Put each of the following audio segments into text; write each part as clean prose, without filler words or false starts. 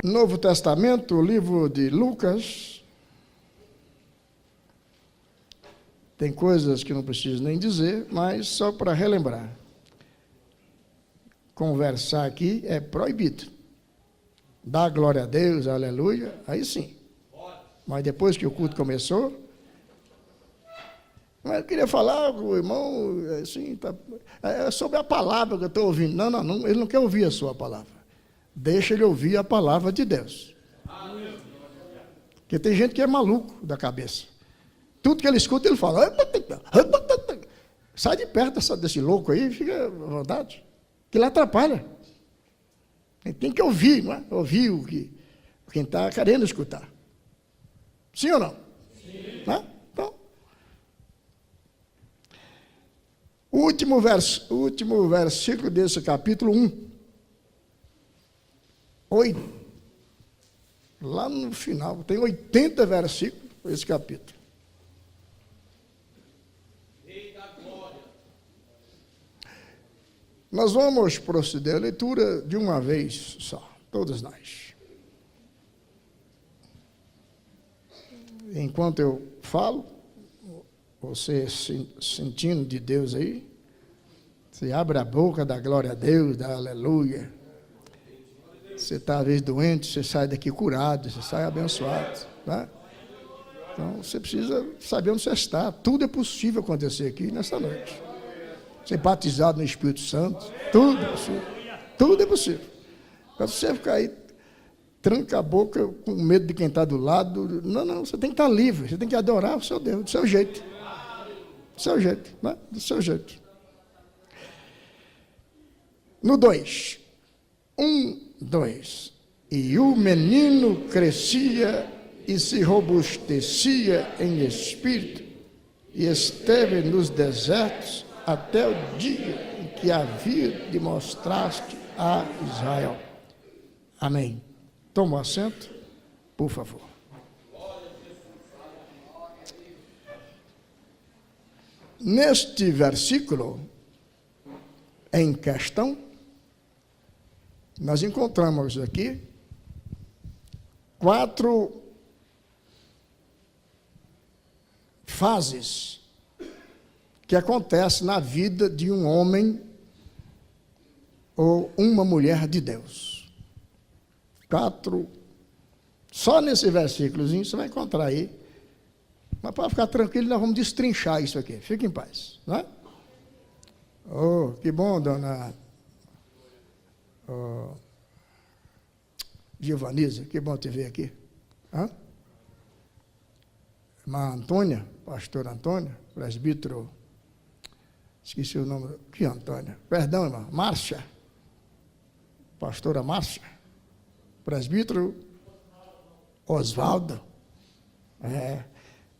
Novo Testamento, o livro de Lucas. Tem coisas que não preciso nem dizer, mas só para relembrar. Conversar aqui é proibido. Dar glória a Deus, aleluia, aí sim. Mas depois que o culto começou, mas eu queria falar com o irmão, assim, sobre a palavra que eu estou ouvindo. Não, ele não quer ouvir a sua palavra. Deixa ele ouvir a palavra de Deus. Porque tem gente que é maluco da cabeça. Tudo que ele escuta, ele fala. Sai de perto desse louco aí, fica à vontade. Que ele atrapalha. Ele tem que ouvir, não é? Ouvir o que quem está querendo escutar. Sim ou não? Sim. Não? Então, o último versículo desse capítulo 1. Lá no final, tem 80 versículos esse capítulo. Nós vamos proceder a leitura de uma vez só, todos nós. Enquanto eu falo, você sentindo de Deus aí, você abre a boca, dá glória a Deus, dá aleluia. Você está, às vezes, doente, você sai daqui curado, você sai abençoado. Né? Então, você precisa saber onde você está. Tudo é possível acontecer aqui nessa noite. Ser batizado no Espírito Santo, tudo é possível. Tudo é possível. Quando você ficar aí, tranca a boca com medo de quem está do lado. Não, você tem que estar livre, você tem que adorar o seu Deus, do seu jeito. Do seu jeito, né? Do seu jeito. No 2. 2. E o menino crescia e se robustecia em espírito, e esteve nos desertos até o dia em que havia de mostrar-te a Israel. Amém. Toma assento, por favor. Neste versículo em questão, nós encontramos aqui 4 fases que acontecem na vida de um homem ou uma mulher de Deus. 4, só nesse versículozinho você vai encontrar aí. Mas para ficar tranquilo, nós vamos destrinchar isso aqui. Fique em paz, não é? Oh, que bom, dona Giovanisa, que bom te ver aqui. Hã? Irmã Antônia, pastor Antônia, presbítero, esqueci o nome, que Antônia? Perdão, irmã, Márcia, pastora Márcia, presbítero Osvaldo.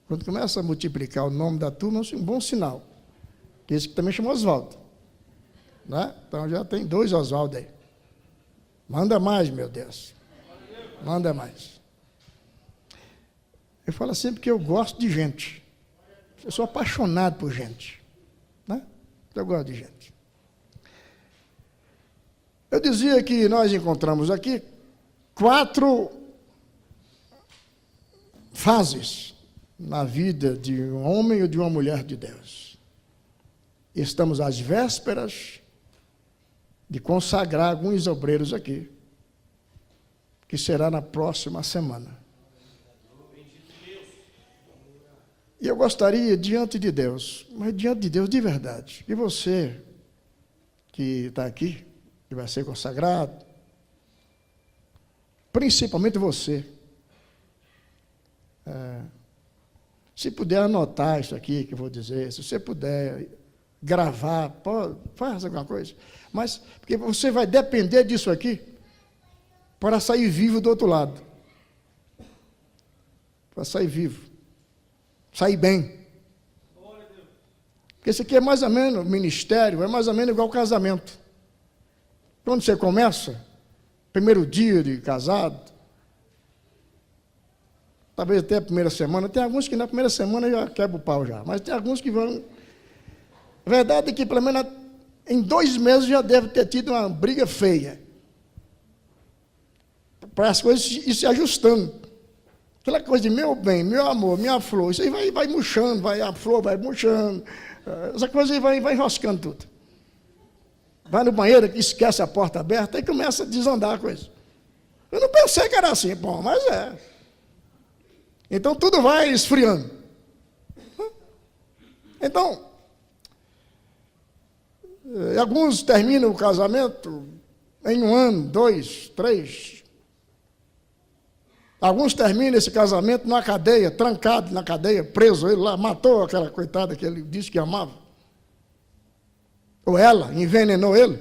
Quando começa a multiplicar o nome da turma, é um bom sinal. Que esse que também chama Osvaldo. Né? Então já tem 2 Osvaldo aí. Manda mais, meu Deus. Manda mais. Eu falo sempre que eu gosto de gente. Eu sou apaixonado por gente. Né? Eu gosto de gente. Eu dizia que nós encontramos aqui 4 fases na vida de um homem ou de uma mulher de Deus. Estamos às vésperas de consagrar alguns obreiros aqui, que será na próxima semana. E eu gostaria, diante de Deus, mas diante de Deus de verdade, que você que está aqui, que vai ser consagrado, principalmente você, se puder anotar isso aqui que eu vou dizer, se você puder gravar, faz alguma coisa, mas porque você vai depender disso aqui para sair vivo do outro lado. Para sair vivo. Sair bem. Porque isso aqui é mais ou menos, ministério, é mais ou menos igual casamento. Quando você começa, primeiro dia de casado, talvez até a primeira semana, tem alguns que na primeira semana já quebra o pau já, mas tem alguns que vão. A verdade é que pelo menos em 2 meses já deve ter tido uma briga feia. para as coisas ir se ajustando. Aquela coisa de meu bem, meu amor, minha flor, isso aí vai murchando, a flor vai murchando, essa coisa aí vai enroscando tudo. Vai no banheiro, esquece a porta aberta e começa a desandar a coisa. Eu não pensei que era assim, bom, mas é. Então tudo vai esfriando. Então, alguns terminam o casamento em 1 ano, 2, 3. Alguns terminam esse casamento na cadeia, trancado na cadeia, preso, ele lá, matou aquela coitada que ele disse que amava. Ou ela envenenou ele.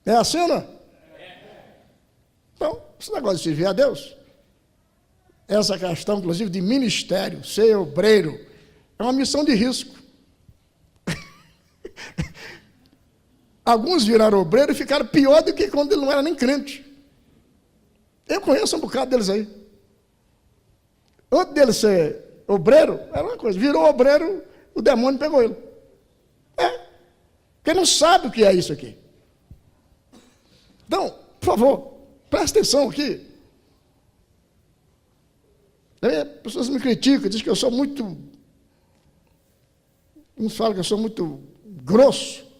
É assim, não é? Então, esse negócio de servir a Deus, essa questão, inclusive, de ministério, ser obreiro, é uma missão de risco. Alguns viraram obreiro e ficaram pior do que quando ele não era nem crente. Eu conheço um bocado deles aí. Outro deles ser obreiro, era uma coisa. Virou obreiro, o demônio pegou ele. Porque não sabe o que é isso aqui. Então, por favor, presta atenção aqui. As pessoas me criticam, dizem que eu sou muito... Uns falam que eu sou muito grosso.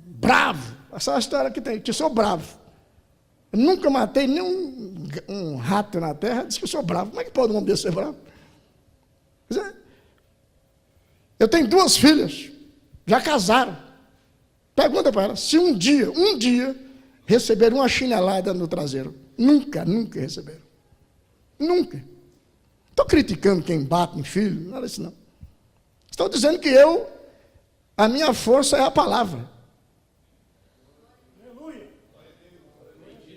Bravo, essa história que tem, que eu sou bravo. Eu nunca matei nenhum um rato na terra, diz que eu sou bravo. Como é que pode um homem desse ser bravo? Eu tenho 2 filhas, já casaram. Pergunta para elas, se um dia, receberam uma chinelada no traseiro. Nunca receberam. Nunca. Estou criticando quem bate em filho, nada disso não. Estou dizendo que a minha força é a palavra.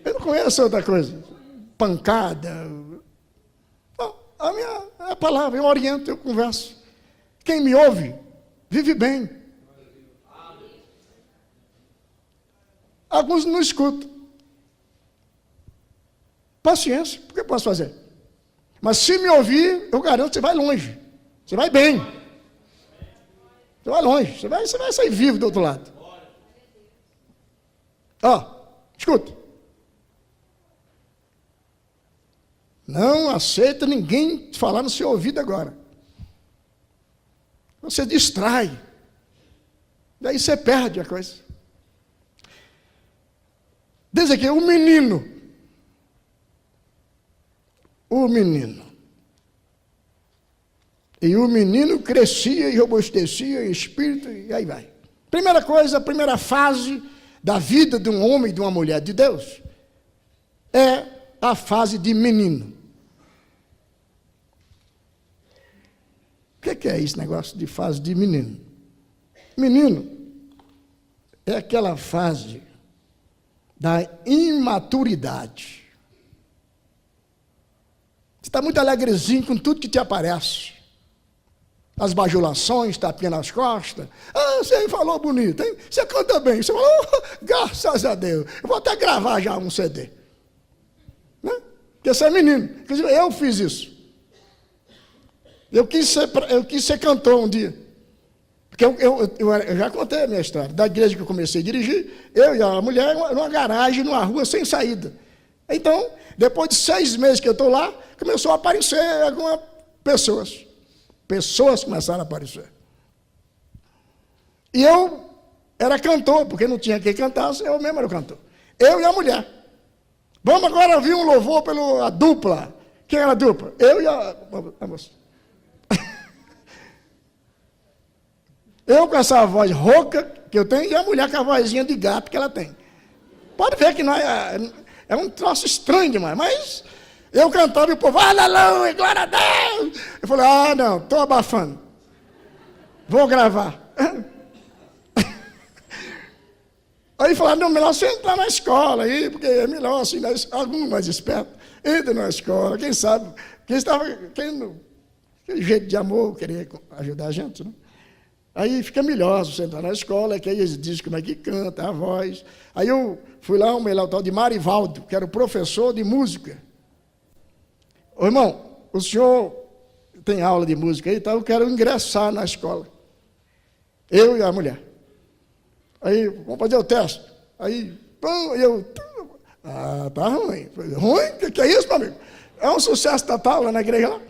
Eu não conheço outra coisa. Pancada. Não, é a palavra, eu oriento, eu converso. Quem me ouve, vive bem. Alguns não escutam. Paciência, o que eu posso fazer? Mas se me ouvir, eu garanto que você vai longe. Você vai bem. Você vai longe, você vai sair vivo do outro lado. Escuta. Não aceita ninguém falar no seu ouvido agora. Você distrai. Daí você perde a coisa. Diz aqui, o menino. E o menino crescia e robustecia em espírito, e aí vai. Primeira coisa, a primeira fase da vida de um homem e de uma mulher de Deus é a fase de menino. O que é esse negócio de fase de menino? Menino é aquela fase da imaturidade. Você está muito alegrezinho com tudo que te aparece. As bajulações, tapinha nas costas. Você falou bonito, hein? Você canta bem. Você falou, graças a Deus. Eu vou até gravar já um CD. Né? Porque você é menino. Inclusive, eu fiz isso. Eu quis ser cantor um dia. Porque eu já contei a minha história. Da igreja que eu comecei a dirigir, eu e a mulher, numa garagem, numa rua sem saída. Então, depois de 6 meses que eu estou lá, começou a aparecer algumas pessoas. Pessoas começaram a aparecer. E eu era cantor, porque não tinha quem cantasse, eu mesmo era o cantor. Eu e a mulher. Vamos agora ouvir um louvor pela dupla. Quem era a dupla? Eu e a moça. Eu com essa voz rouca que eu tenho e a mulher com a vozinha de gato que ela tem. Pode ver que não é um troço estranho demais, mas eu cantava e o povo, aleluia, glória a Deus. Eu falei, não, estou abafando. Vou gravar. Aí falaram, não, melhor você entrar na escola aí, porque é melhor assim, algum mais esperto, entra na escola, quem sabe, aquele jeito de amor, querer ajudar a gente, né? Aí fica melhor se você entrar na escola, que aí eles dizem como é que canta, a voz. Aí eu fui lá, o tal de Marivaldo, que era o professor de música. Ô irmão, o senhor tem aula de música aí, então eu quero ingressar na escola. Eu e a mulher. Aí, vamos fazer o teste. Aí, pum, eu... tá ruim. Ruim? O que é isso, meu amigo? É um sucesso total lá na igreja lá.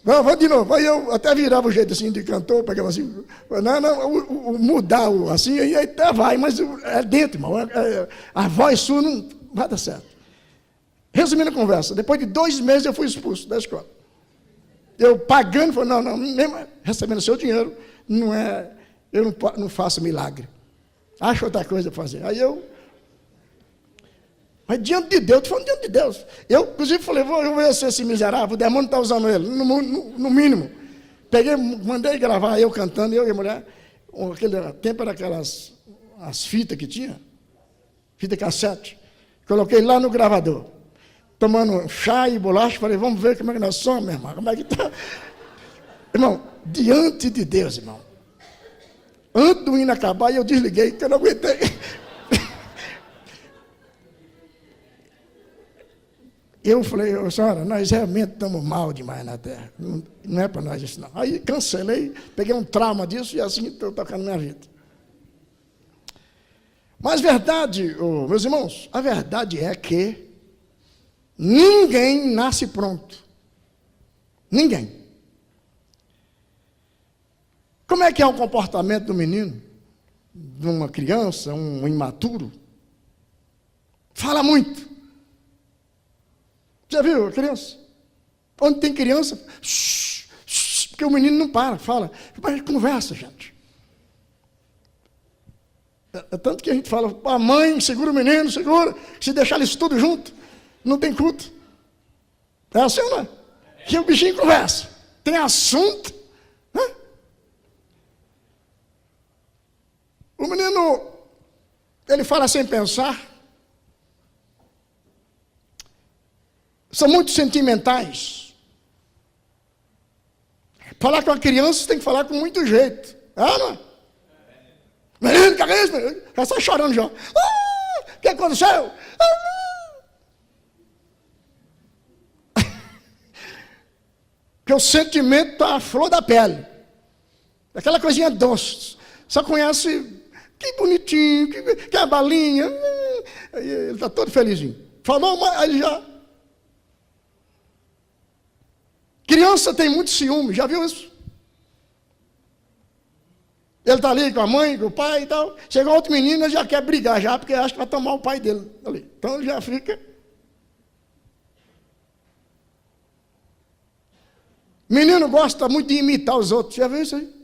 Vamos de novo. Aí eu até virava o jeito assim de cantor, pegava assim. Não, mudar assim, aí até vai, mas é dentro, irmão. A voz sua não vai dar certo. Resumindo a conversa, depois de 2 meses eu fui expulso da escola. Eu pagando, falei, não, mesmo recebendo seu dinheiro, eu não faço milagre. Acho outra coisa para fazer. Mas diante de Deus, estou falando diante de Deus. Eu, inclusive, falei, vou ver se esse miserável, o demônio está usando ele, no mínimo. Peguei, mandei gravar eu cantando, eu e a mulher. Aquele tempo era as fitas que tinha, fita cassete. Coloquei lá no gravador, tomando chá e bolacha, falei, vamos ver como é que nós somos, meu irmão, como é que está. Irmão, diante de Deus, irmão. Antes do hino acabar, eu desliguei, que eu não aguentei. Eu falei, senhora, nós realmente estamos mal demais na terra. Não é para nós isso, não. Aí cancelei, peguei um trauma disso e assim estou tocando minha vida. Mas verdade, meus irmãos, a verdade é que ninguém nasce pronto. Ninguém. Como é que é o comportamento do menino? De uma criança, um imaturo? Fala muito. Já viu a criança? Onde tem criança, porque o menino não fala. Mas conversa, gente. É tanto que a gente fala, a mãe segura o menino, segura, se deixar eles tudo junto, não tem culto. É assim ou não é? Que o bichinho conversa. Tem assunto. Né? O menino, ele fala sem pensar. São muito sentimentais. Falar com a criança, você tem que falar com muito jeito. Não é? Menino, que é isso? Já está chorando já. O que aconteceu? Porque o sentimento está à flor da pele. Aquela coisinha doce. Só conhece, que bonitinho, que a balinha. Ele está todo felizinho. Falou, mas ele já... Criança tem muito ciúme, já viu isso? Ele está ali com a mãe, com o pai e tal. Chegou outro menino, ele já quer brigar já, porque acha que vai tomar o pai dele ali. Então ele já fica. Menino gosta muito de imitar os outros, já viu isso aí?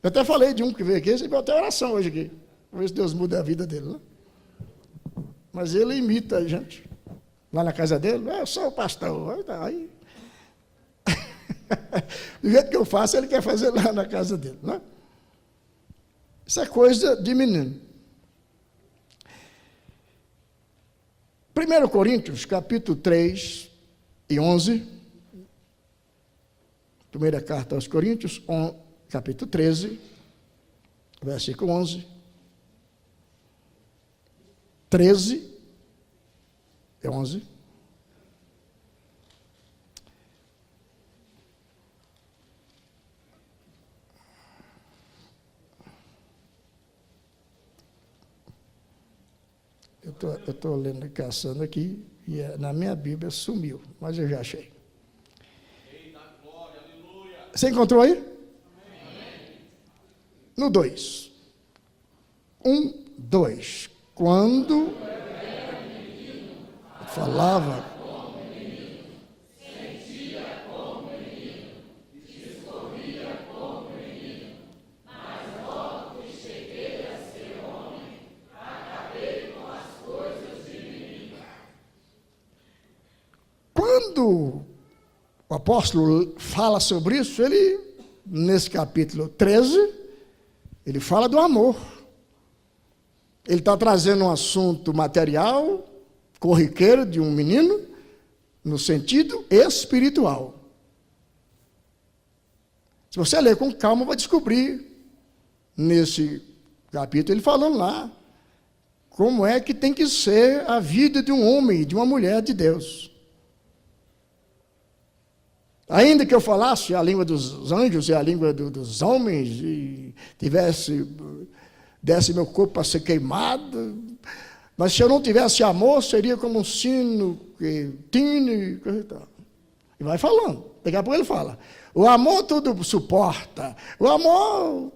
Eu até falei de um que veio aqui, ele veio até oração hoje aqui. Vamos ver se Deus muda a vida dele, né? Mas ele imita a gente. Lá na casa dele, eu sou o pastor. Aí, do jeito que eu faço, ele quer fazer lá na casa dele. Né? Isso é coisa de menino. 1 Coríntios, capítulo 3 e 11. Primeira carta aos Coríntios, capítulo 13, versículo 11. 13 e 11. Eu estou lendo, caçando aqui, e na minha Bíblia sumiu, mas eu já achei. Você encontrou aí? No 2. 1, 2. Quando falava como menino, sentia como menino, discorria como menino, mas logo que cheguei a ser homem, acabei com as coisas de menino. Quando o apóstolo fala sobre isso, ele, nesse capítulo 13, ele fala do amor. Ele está trazendo um assunto material, corriqueiro de um menino, no sentido espiritual. Se você ler com calma, vai descobrir, nesse capítulo, ele falando lá, como é que tem que ser a vida de um homem, de uma mulher de Deus. Ainda que eu falasse a língua dos anjos e a língua dos homens, e desse meu corpo para ser queimado, mas se eu não tivesse amor, seria como um sino que tine e coisa e tal. E vai falando. Daqui a pouco ele fala. O amor tudo suporta. O amor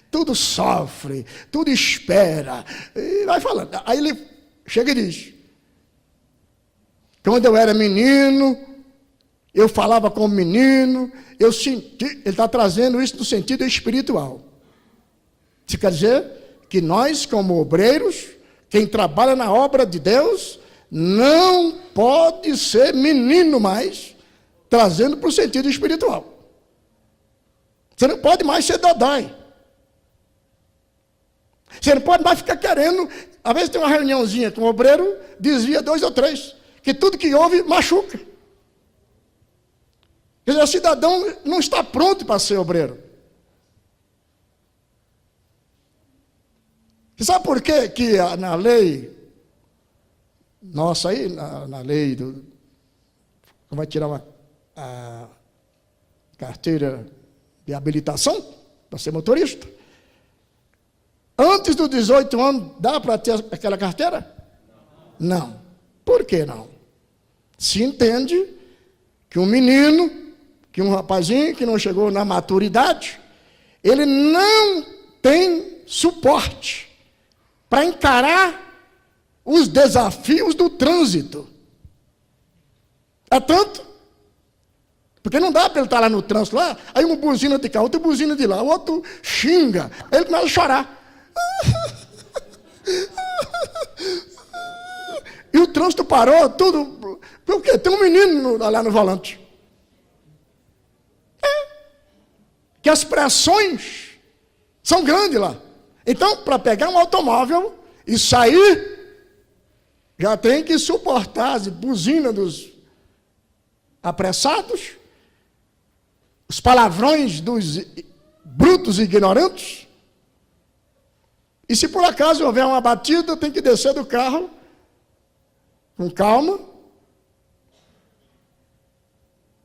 tudo sofre, tudo espera. E vai falando. Aí ele chega e diz: quando eu era menino, eu falava como menino, eu senti. Ele está trazendo isso no sentido espiritual. Isso quer dizer que nós, como obreiros, quem trabalha na obra de Deus, não pode ser menino mais, trazendo para o sentido espiritual. Você não pode mais ser dodói. Você não pode mais ficar querendo. Às vezes tem uma reuniãozinha com o obreiro, desvia 2 ou 3, que tudo que ouve machuca. Quer dizer, o cidadão não está pronto para ser obreiro. Você sabe por quê que na lei nossa aí, na lei do... vai tirar a carteira de habilitação para ser motorista? Antes dos 18 anos, dá para ter aquela carteira? Não. Por que não? Se entende que um menino, que um rapazinho que não chegou na maturidade, ele não tem suporte para encarar os desafios do trânsito. É tanto, porque não dá para ele estar lá no trânsito, lá, aí uma buzina de cá, outra buzina de lá, o outro xinga, aí ele começa a chorar. E o trânsito parou, tudo, porque tem um menino lá no volante. Que as pressões são grandes lá. Então, para pegar um automóvel e sair, já tem que suportar as buzinas dos apressados, os palavrões dos brutos e ignorantes. E se por acaso houver uma batida, tem que descer do carro com calma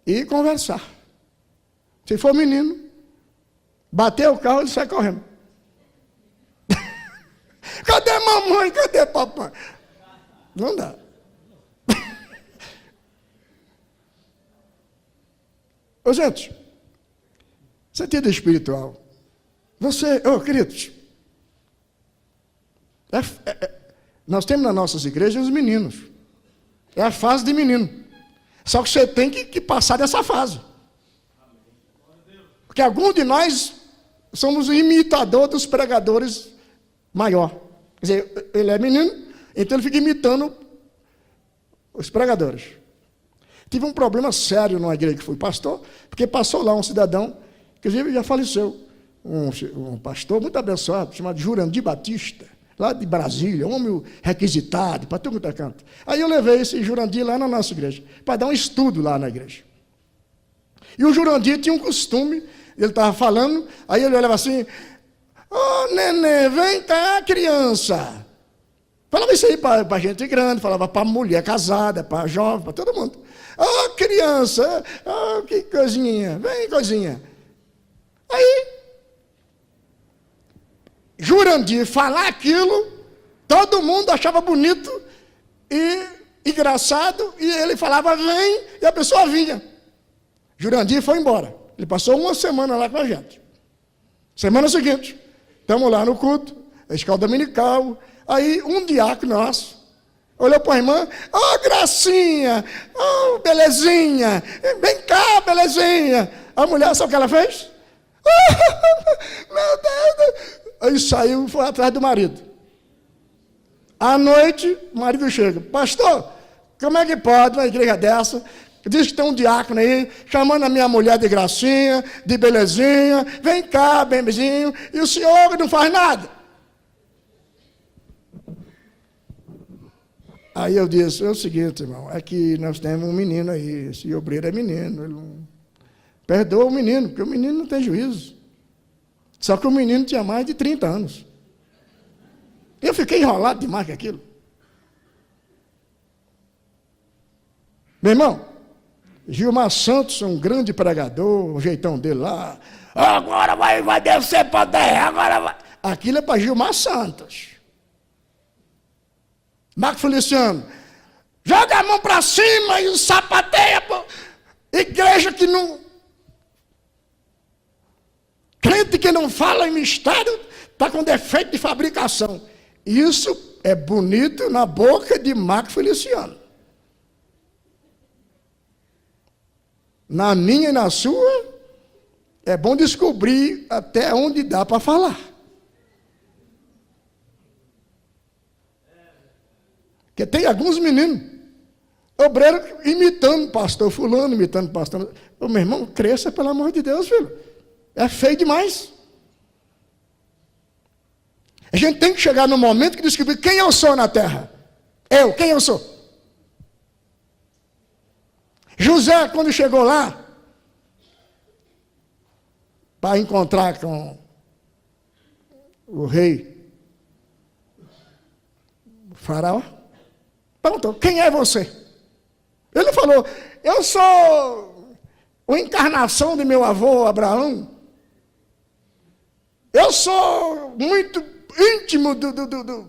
e conversar. Se for menino, bater o carro, ele sai correndo. Cadê a mamãe? Cadê papai? Não dá. Ô, gente, sentido espiritual. Você, queridos, nós temos nas nossas igrejas os meninos. É a fase de menino. Só que você tem que passar dessa fase. Porque alguns de nós somos o imitador dos pregadores maior. Quer dizer, ele é menino, então ele fica imitando os pregadores. Tive um problema sério numa igreja que fui pastor, porque passou lá um cidadão, que inclusive já faleceu, um pastor muito abençoado, chamado Jurandir Batista, lá de Brasília, homem requisitado, para tudo quanto é canto. Aí eu levei esse Jurandir lá na nossa igreja, para dar um estudo lá na igreja. E o Jurandir tinha um costume, ele estava falando, aí ele olhava assim: ô, neném, vem cá, criança. Falava isso aí para gente grande, falava para mulher casada, para jovem, para todo mundo. Ô, criança, que coisinha, vem coisinha. Aí, Jurandir falar aquilo, todo mundo achava bonito e engraçado, e ele falava vem, e a pessoa vinha. Jurandir foi embora. Ele passou uma semana lá com a gente. Semana seguinte, estamos lá no culto, a escola dominical. Aí um diácono nosso olhou para a irmã: ô, Gracinha, ô, belezinha, vem cá, belezinha. A mulher, sabe o que ela fez? Meu Deus! Aí saiu e foi atrás do marido. À noite, o marido chega: pastor, como é que pode uma igreja dessa? Diz que tem um diácono aí, chamando a minha mulher de Gracinha, de belezinha, vem cá, bebezinho, e o senhor não faz nada. Aí eu disse: é o seguinte, irmão, é que nós temos um menino aí, esse obreiro é menino, ele não... perdoa o menino, porque o menino não tem juízo. Só que o menino tinha mais de 30 anos. Eu fiquei enrolado demais com aquilo. Meu irmão, Gilmar Santos, um grande pregador, o jeitão dele lá. Agora vai descer para terra, agora vai. Aquilo é para Gilmar Santos. Marco Feliciano, joga a mão para cima e sapateia. Pô. Igreja que não... Crente que não fala em mistério está com defeito de fabricação. Isso é bonito na boca de Marco Feliciano. Na minha e na sua, é bom descobrir até onde dá para falar. Porque tem alguns meninos, obreiro imitando pastor fulano, imitando pastor. Ô, meu irmão, cresça pelo amor de Deus, filho. É feio demais. A gente tem que chegar no momento que descobrir quem eu sou na terra. Quem eu sou? José, quando chegou lá, para encontrar com o rei, o faraó, perguntou, quem é você? Ele falou, eu sou a encarnação de meu avô Abraão. Eu sou muito íntimo do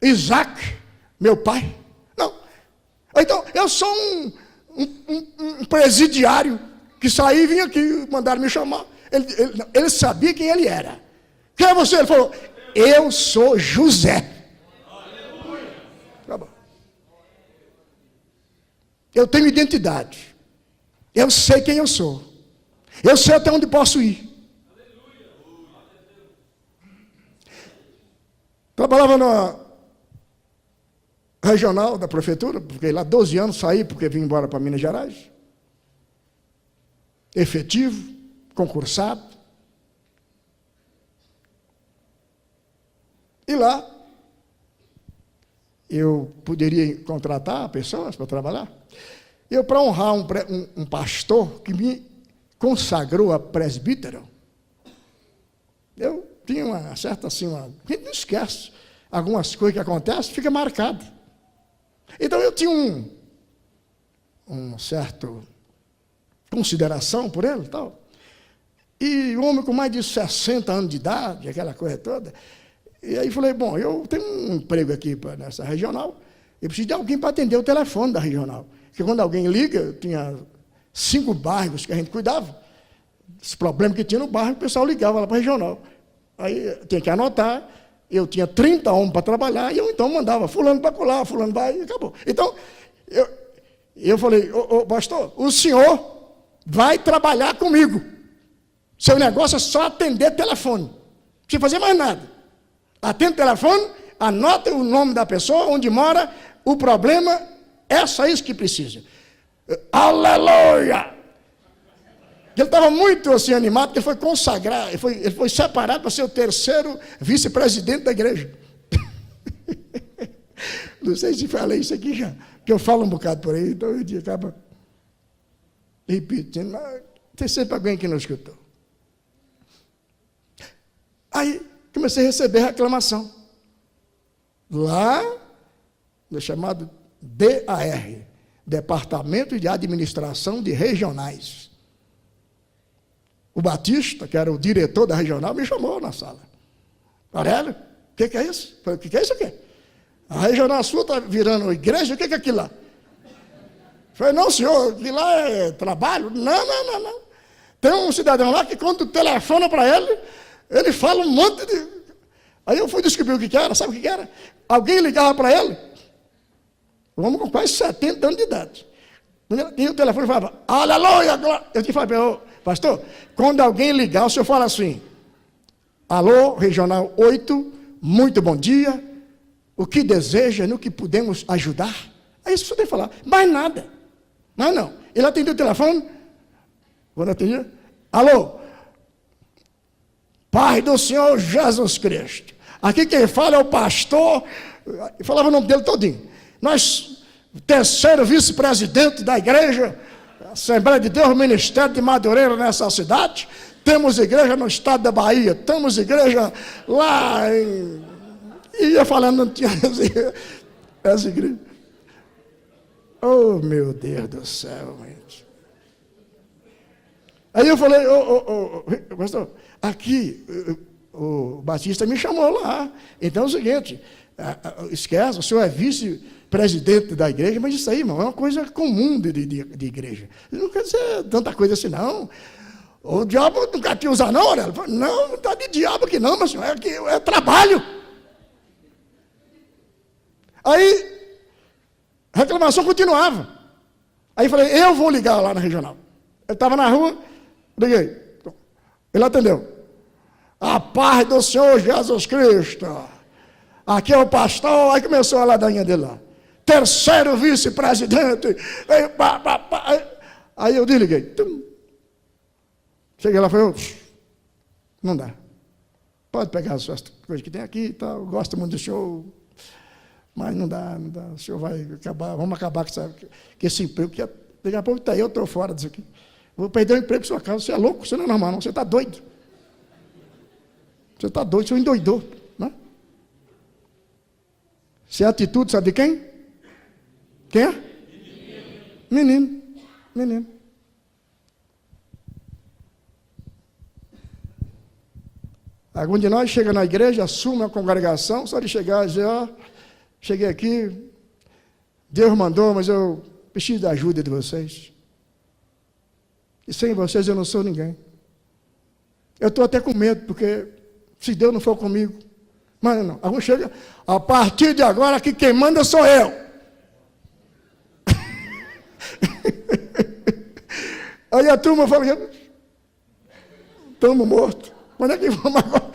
Isaac, meu pai. Não. Então, eu sou um presidiário que saí e vim aqui, mandaram me chamar. Ele sabia quem ele era. Quem é você? Ele falou, eu sou José. Tá bom. Eu tenho identidade. Eu sei quem eu sou. Eu sei até onde posso ir. Trabalhava na regional da prefeitura, fiquei lá 12 anos, saí porque vim embora para Minas Gerais. Efetivo, concursado. E lá, eu poderia contratar pessoas para trabalhar. Eu, para honrar um pastor que me consagrou a presbítero, eu tinha uma certa, assim, a gente não esquece. Algumas coisas que acontecem, fica marcado. Então eu tinha um certo consideração por ele e tal. E um homem com mais de 60 anos de idade, aquela coisa toda. E aí falei, bom, eu tenho um emprego aqui nessa regional, eu preciso de alguém para atender o telefone da regional. Porque quando alguém liga, tinha 5 bairros que a gente cuidava, os problemas que tinha no bairro, o pessoal ligava lá para a regional. Aí tinha que anotar, eu tinha 30 homens para trabalhar, e eu então mandava fulano para colar, fulano vai, e acabou. Então, eu falei, ô pastor, o senhor vai trabalhar comigo. Seu negócio é só atender telefone. Não precisa fazer mais nada. Atende o telefone, anota o nome da pessoa, onde mora, o problema é só isso que precisa. Aleluia! Ele estava muito assim animado, porque ele foi consagrar, ele foi separado para ser o 3º vice-presidente da igreja. Não sei se falei isso aqui já, que eu falo um bocado por aí, então eu acaba repetindo, mas tem sempre alguém que não escutou. Aí comecei a receber reclamação. Lá, no chamado DAR, Departamento de Administração de Regionais. O Batista, que era o diretor da regional, me chamou na sala. Aurélio, o que é isso? Eu falei, o que é isso aqui? A regional sua está virando igreja, o que é aquilo lá? Eu falei, não, senhor, aquilo lá é trabalho? Não. Tem um cidadão lá que quando tu telefona para ele fala um monte de... Aí eu fui descobrir o que era, sabe o que era? Alguém ligava para ele, um homem com quase 70 anos de idade. E o telefone falava, aleluia, glória. Eu te falei, pastor, quando alguém ligar, o senhor fala assim, alô, Regional 8, muito bom dia, o que deseja, no que podemos ajudar? É isso que o senhor tem que falar, mais nada. Não. Ele atendeu o telefone, quando atendia, alô, Pai do Senhor Jesus Cristo. Aqui quem fala é o pastor, falava o nome dele todinho. Nós, 3º vice-presidente da igreja, Assembleia de Deus, Ministério de Madureira nessa cidade, temos igreja no estado da Bahia, temos igreja lá em... E ia falando, não tinha essa igreja. Oh, meu Deus do céu, gente. Aí eu falei, pastor, aqui, o Batista me chamou lá. Então é o seguinte, esquece, o senhor é vice-presidente da igreja, mas isso aí, irmão, é uma coisa comum de igreja. Não quer dizer tanta coisa assim, não. O diabo não quer te usar, não, Aurélio? Não, não está de diabo aqui não, mas é trabalho. Aí, a reclamação continuava. Aí falei, eu vou ligar lá na regional. Ele estava na rua, liguei. Ele atendeu. A paz do Senhor Jesus Cristo. Aqui é o pastor. Aí começou a ladainha dele lá. Terceiro vice-presidente. Aí eu desliguei. Cheguei lá e falei, não dá. Pode pegar as coisas que tem aqui e tal. Gosto muito do senhor. Mas não dá, não dá. O senhor vai acabar, vamos acabar com esse emprego, que daqui a pouco eu estou fora disso aqui. Vou perder o emprego por sua casa. Você é louco, você não é normal, não. Você está doido. Você está doido, o senhor endoidou. Né? Se é atitude, sabe de quem? Quem é? Menino. Menino. Algum de nós chega na igreja, assume a congregação, só de chegar e dizer, ó, cheguei aqui, Deus mandou, mas eu preciso da ajuda de vocês. E sem vocês eu não sou ninguém. Eu estou até com medo, porque se Deus não for comigo. Mas não, algum chega, a partir de agora que quem manda sou eu. Aí a turma fala, estamos mortos. Quando é que vamos agora?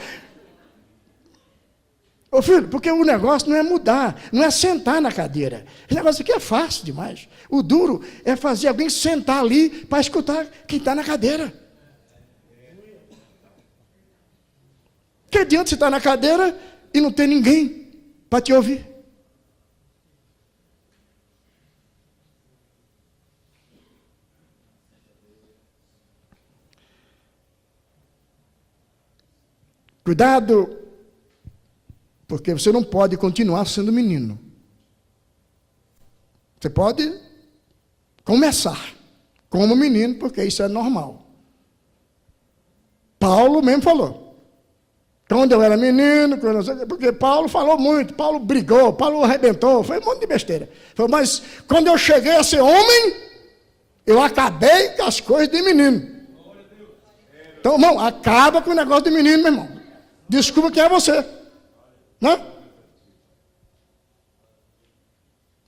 Ô filho, porque o negócio não é mudar, não é sentar na cadeira. Esse negócio aqui é fácil demais. O duro é fazer alguém sentar ali para escutar quem está na cadeira. Que adianta você estar na cadeira e não ter ninguém para te ouvir? Cuidado, porque você não pode continuar sendo menino. Você pode começar como menino, porque isso é normal. Paulo mesmo falou. Quando eu era menino, porque Paulo falou muito, Paulo brigou, Paulo arrebentou, foi um monte de besteira. Falou, mas quando eu cheguei a ser homem, eu acabei com as coisas de menino. Então, irmão, acaba com o negócio de menino, meu irmão. Desculpa quem é você. Né?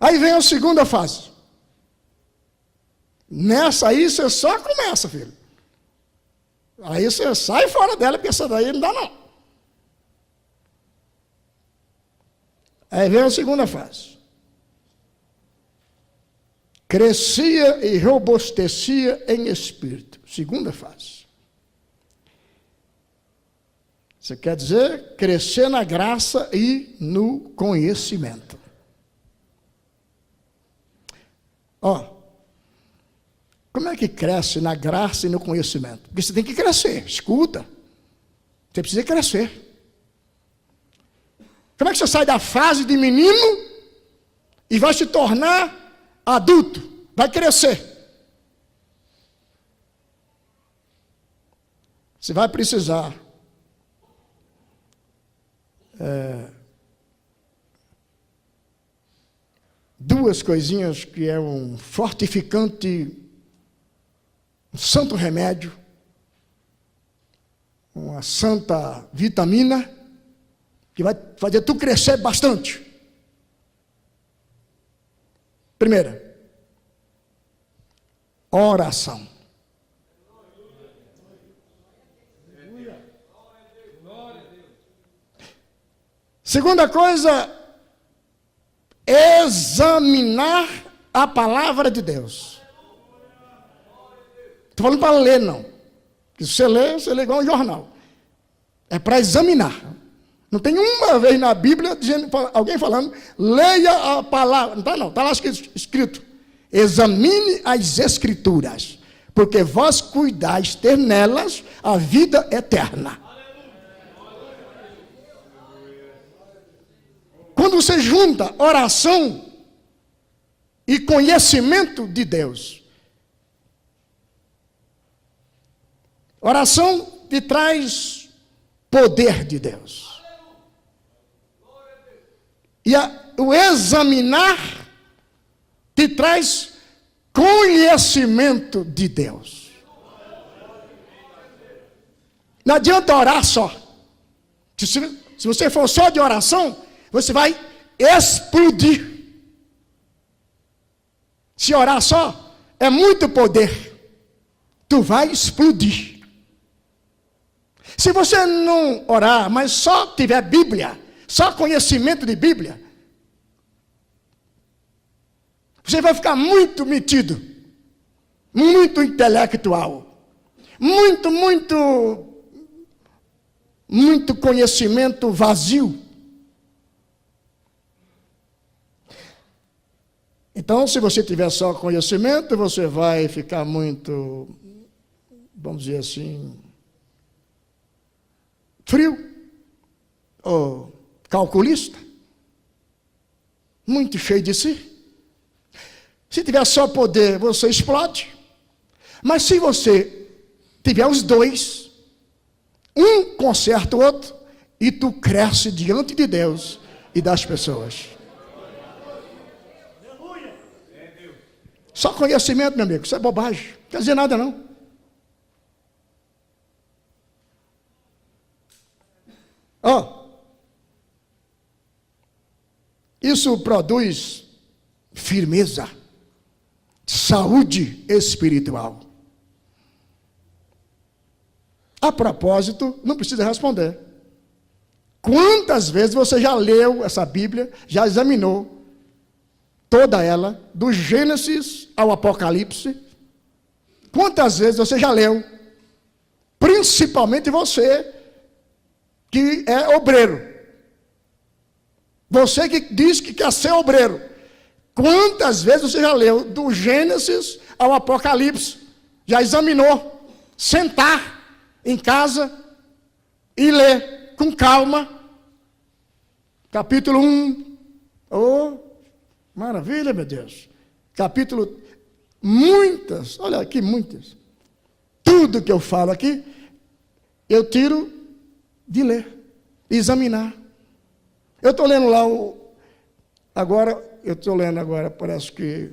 Aí vem a segunda fase. Nessa aí você só começa, filho. Aí você sai fora dela, porque essa daí não dá não. Aí vem a segunda fase. Crescia e robustecia em espírito. Segunda fase. Você quer dizer crescer na graça e no conhecimento. Ó, como é que cresce na graça e no conhecimento? Porque você tem que crescer, escuta. Você precisa crescer. Como é que você sai da fase de menino e vai se tornar adulto? Vai crescer. Você vai precisar duas coisinhas que é um fortificante, um santo remédio, uma santa vitamina, que vai fazer tu crescer bastante. Primeira, oração. Segunda coisa, examinar a palavra de Deus. Estou falando para ler, não. Porque se você lê igual um jornal. É para examinar. Não tem uma vez na Bíblia dizendo, alguém falando, leia a palavra. Não está não, está lá escrito. Examine as Escrituras, porque vós cuidais ter nelas a vida eterna. Quando você junta oração e conhecimento de Deus, Oração te traz poder de Deus. E o examinar te traz conhecimento de Deus. Não adianta orar só. Se você for só de oração, você vai explodir. Se orar só, é muito poder. Tu vai explodir. Se você não orar, mas só tiver Bíblia, só conhecimento de Bíblia, você vai ficar muito metido, muito intelectual, muito conhecimento vazio. Então, se você tiver só conhecimento, você vai ficar muito, vamos dizer assim, frio, ou calculista, muito cheio de si. Se tiver só poder, você explode. Mas se você tiver os dois, um conserta o outro, e tu cresce diante de Deus e das pessoas. Só conhecimento, meu amigo, isso é bobagem. Não quer dizer nada, não. Isso produz firmeza, saúde espiritual. A propósito, não precisa responder. Quantas vezes você já leu essa Bíblia, já examinou toda ela, do Gênesis ao Apocalipse? Quantas vezes você já leu? Principalmente você que é obreiro. Você que diz que quer ser obreiro. Quantas vezes você já leu do Gênesis ao Apocalipse? Já examinou? Sentar em casa e ler com calma. Capítulo 1. Oh, maravilha, meu Deus. Capítulo, muitas, olha aqui, muitas. Tudo que eu falo aqui, eu tiro de ler, examinar. Eu estou lendo lá parece que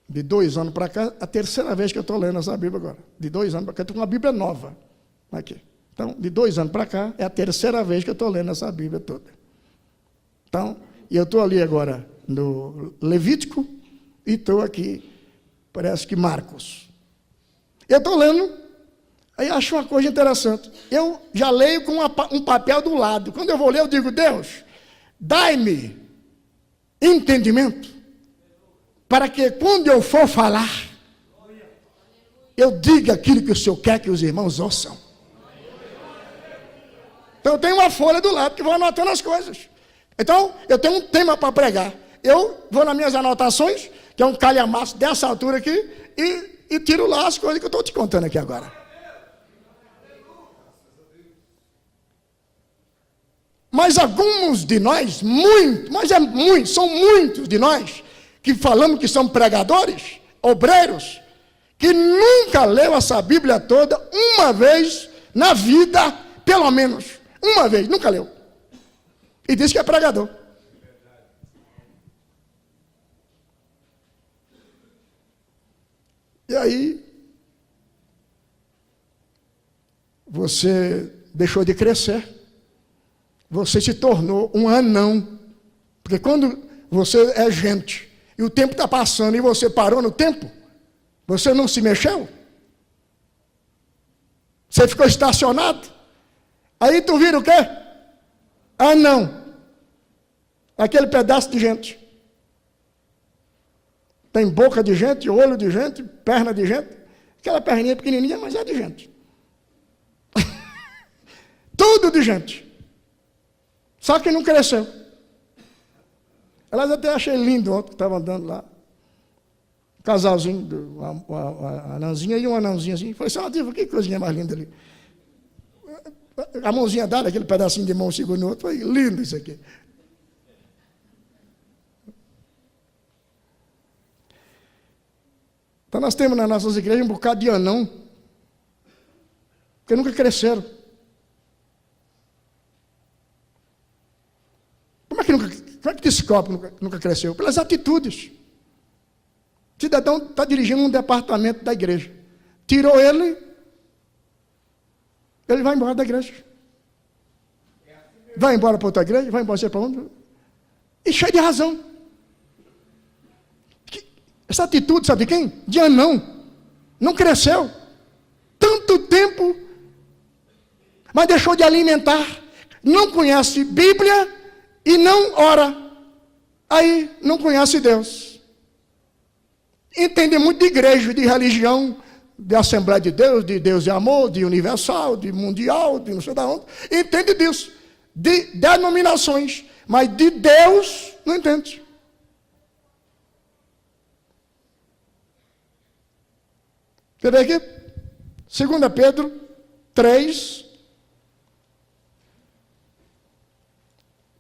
de 2 anos para cá, a terceira vez que eu estou lendo essa Bíblia agora. De 2 anos para cá, eu estou com uma Bíblia nova. Aqui. Então, de 2 anos para cá, é a terceira vez que eu estou lendo essa Bíblia toda. Então, e eu estou ali agora no Levítico e estou aqui, parece que Marcos. Eu estou lendo, aí acho uma coisa interessante. Eu já leio com um papel do lado. Quando eu vou ler, eu digo, Deus, dai-me entendimento, para que quando eu for falar, eu diga aquilo que o Senhor quer que os irmãos ouçam. Então eu tenho uma folha do lado que vou anotando as coisas. Então, eu tenho um tema para pregar. Eu vou nas minhas anotações, que é um calhamaço dessa altura aqui, e tiro lá as coisas que eu estou te contando aqui agora. Mas alguns de nós, são muitos de nós, que falamos que são pregadores, obreiros, que nunca leu essa Bíblia toda uma vez na vida, pelo menos, uma vez, nunca leu. E diz que é pregador. E aí, você deixou de crescer. Você se tornou um anão. Porque quando você é gente, e o tempo está passando, e você parou no tempo, você não se mexeu. Você ficou estacionado. Aí tu vira o quê? Anão. Aquele pedaço de gente. Tem boca de gente, olho de gente, perna de gente. Aquela perninha pequenininha, mas é de gente. Tudo de gente. Só que não cresceu. Aliás, até achei lindo ontem que estava andando lá. Um casalzinho, uma anãzinha e um anãozinho assim. Falei, assim, que coisinha mais linda ali. A mãozinha dada, aquele pedacinho de mão seguro no outro. Foi lindo isso aqui. Então nós temos nas nossas igrejas um bocado de anão, que nunca cresceram. Como é que descobre que nunca cresceu? Pelas atitudes. O cidadão está dirigindo um departamento da igreja. Tirou ele vai embora da igreja. Vai embora para outra igreja, vai embora para onde? E cheio de razão. Essa atitude, sabe de quem? De anão. Não cresceu. Tanto tempo, mas deixou de alimentar. Não conhece Bíblia e não ora. Aí não conhece Deus. Entende muito de igreja, de religião, de Assembleia de Deus e amor, de universal, de mundial, de não sei de onde. Entende disso. De denominações, mas de Deus não entende. Quer ver aqui? 2 Pedro 3.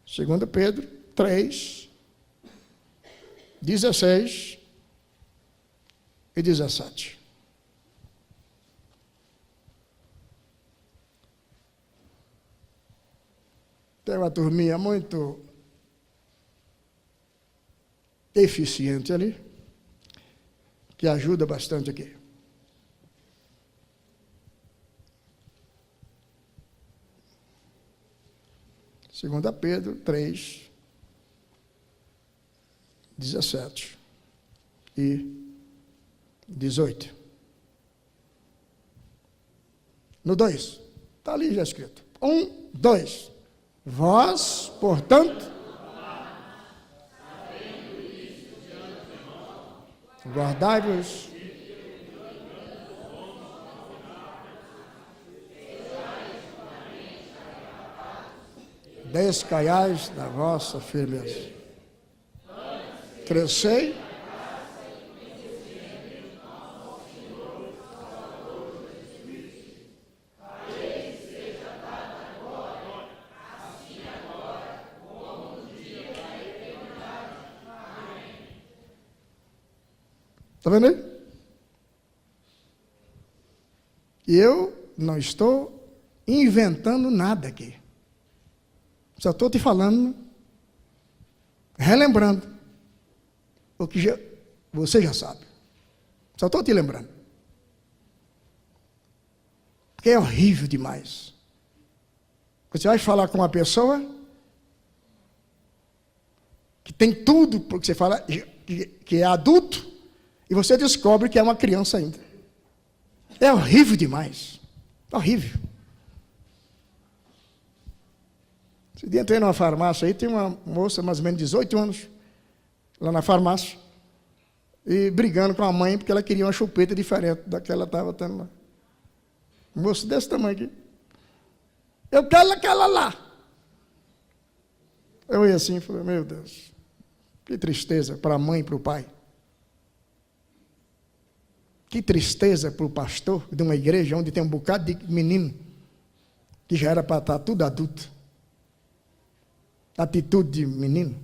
2 Pedro 3, 16 e 17. Tem uma turminha muito eficiente ali, que ajuda bastante aqui. Segunda Pedro 3, 17 e 18. No 2, está ali já escrito. 1, 2. Vós, portanto, guardai-vos descaiais da vossa firmeza. Crescei Está vendo aí? E eu não estou inventando nada aqui. Só estou te falando, relembrando o que você já sabe. Só estou te lembrando. Porque é horrível demais. Você vai falar com uma pessoa que tem tudo, porque você fala que é adulto, e você descobre que é uma criança ainda. É horrível demais. Horrível. Esse dia entrei numa farmácia aí, tem uma moça, mais ou menos 18 anos, lá na farmácia, e brigando com a mãe, porque ela queria uma chupeta diferente da que ela estava tendo lá. Um moço desse tamanho aqui. Eu quero aquela lá. Eu ia assim e falei, meu Deus, que tristeza para a mãe e para o pai. Que tristeza para o pastor de uma igreja onde tem um bocado de menino que já era para estar tudo adulto. Atitude de menino.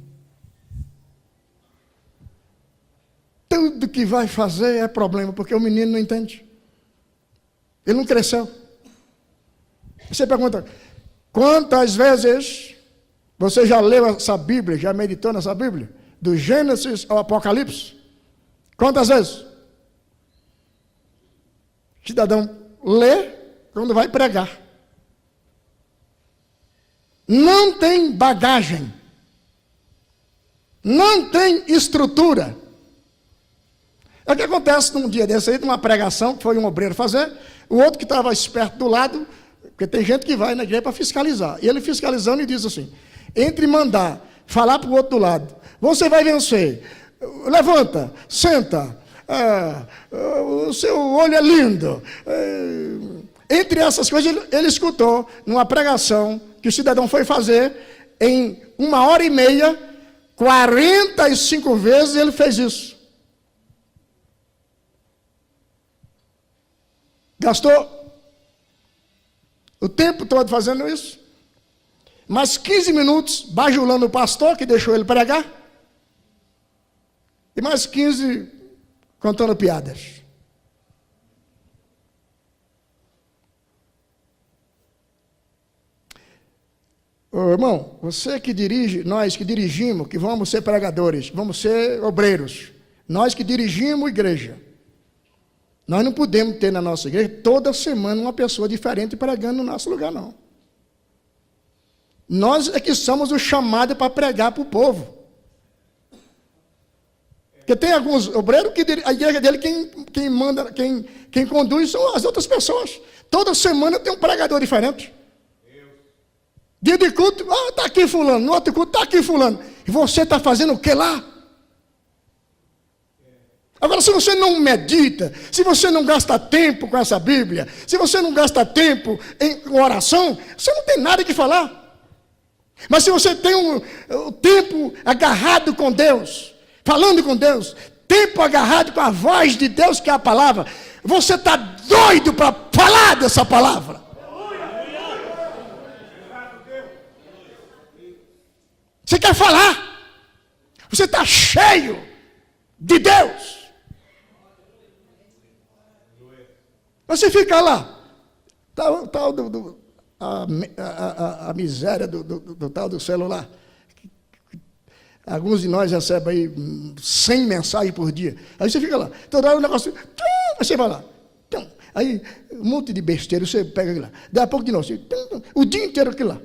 Tudo que vai fazer é problema, porque o menino não entende. Ele não cresceu. Você pergunta, quantas vezes você já leu essa Bíblia, já meditou nessa Bíblia? Do Gênesis ao Apocalipse? Quantas vezes? O cidadão lê quando vai pregar. Não tem bagagem. Não tem estrutura. É o que acontece num dia desse aí, numa pregação que foi um obreiro fazer, o outro que estava esperto do lado, porque tem gente que vai na igreja para fiscalizar. E ele fiscalizando e diz assim, entre mandar, falar para o outro do lado, você vai vencer, levanta, senta, o seu olho é lindo. Entre essas coisas, ele escutou numa pregação que o cidadão foi fazer, em 1h30, 45 vezes ele fez isso. Gastou o tempo todo fazendo isso, mais 15 minutos bajulando o pastor que deixou ele pregar, e mais 15 contando piadas. Ô, irmão, você que dirige, nós que dirigimos, que vamos ser pregadores, vamos ser obreiros, nós que dirigimos igreja, nós não podemos ter na nossa igreja toda semana uma pessoa diferente pregando no nosso lugar, não. Nós é que somos o chamado para pregar para o povo. Porque tem alguns obreiros que a igreja dele, quem manda, quem conduz são as outras pessoas. Toda semana tem um pregador diferente. Dia de culto, está aqui fulano. No outro culto, está aqui fulano. E você está fazendo o que lá? Agora, se você não medita, se você não gasta tempo com essa Bíblia, se você não gasta tempo em oração, você não tem nada que falar. Mas se você tem o tempo agarrado com Deus, falando com Deus, tempo agarrado com a voz de Deus, que é a palavra, você está doido para falar dessa palavra. Você quer falar? Você está cheio de Deus. Você fica lá, a miséria do tal do celular. Alguns de nós recebem aí 100 mensagens por dia. Aí você fica lá, toda hora o negócio, você vai lá. Aí um monte de besteira, você pega aquilo lá. Daí a pouco de novo, o dia inteiro aquilo lá.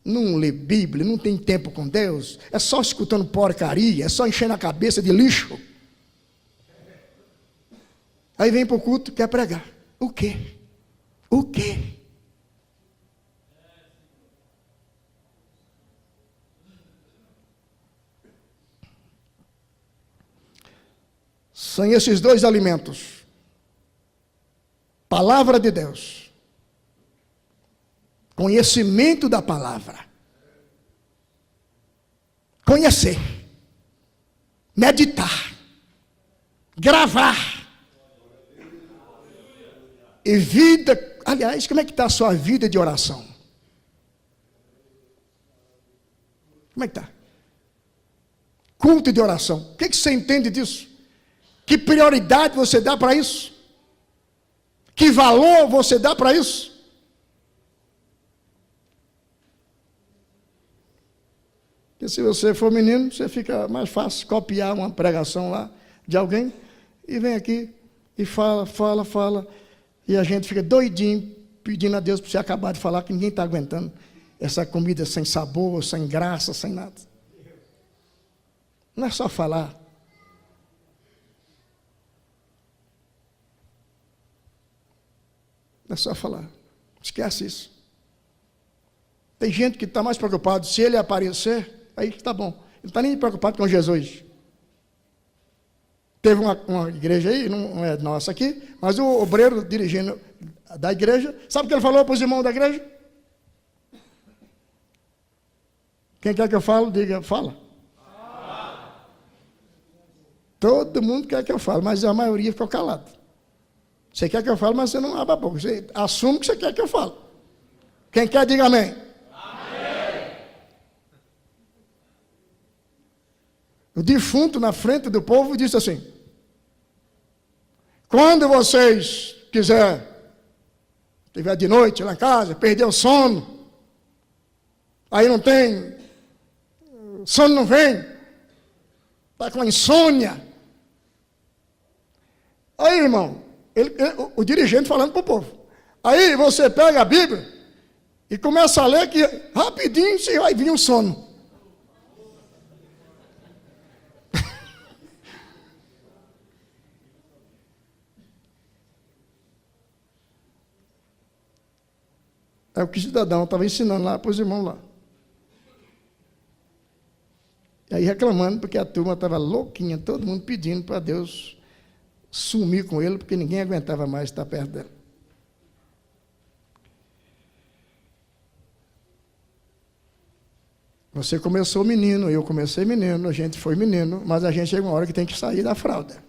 Não lê Bíblia, não tem tempo com Deus, é só escutando porcaria, é só enchendo a cabeça de lixo. Aí vem para o culto, quer pregar. O quê? O quê? São esses dois alimentos. Palavra de Deus. Conhecimento da palavra. Conhecer. Meditar. Gravar. E vida, aliás, como é que está a sua vida de oração? Como é que está? Culto de oração. O que você entende disso? Que prioridade você dá para isso? Que valor você dá para isso? Porque se você for menino, você fica mais fácil copiar uma pregação lá de alguém e vem aqui e fala. E a gente fica doidinho, pedindo a Deus para você acabar de falar, que ninguém está aguentando essa comida sem sabor, sem graça, sem nada. Não é só falar. Não é só falar. Esquece isso. Tem gente que está mais preocupado, se ele aparecer, aí está bom. Ele não está nem preocupado com Jesus. Teve uma igreja aí, não é nossa aqui, mas o obreiro dirigindo da igreja, sabe o que ele falou para os irmãos da igreja? Quem quer que eu fale, diga, fala. Todo mundo quer que eu fale, mas a maioria ficou calado. Você quer que eu fale, mas você não abre a boca. Você assume que você quer que eu fale. Quem quer, diga amém. Amém. O defunto na frente do povo disse assim: quando vocês quiserem, estiver de noite lá em casa, perder o sono, aí não tem, sono não vem, está com insônia. Aí, irmão, o dirigente falando para o povo, aí você pega a Bíblia e começa a ler que rapidinho você vai vir o sono. É o que o cidadão estava ensinando lá para os irmãos lá. E aí reclamando, porque a turma estava louquinha, todo mundo pedindo para Deus sumir com ele, porque ninguém aguentava mais estar perto dele. Você começou menino, eu comecei menino, a gente foi menino, mas a gente chega uma hora que tem que sair da fralda.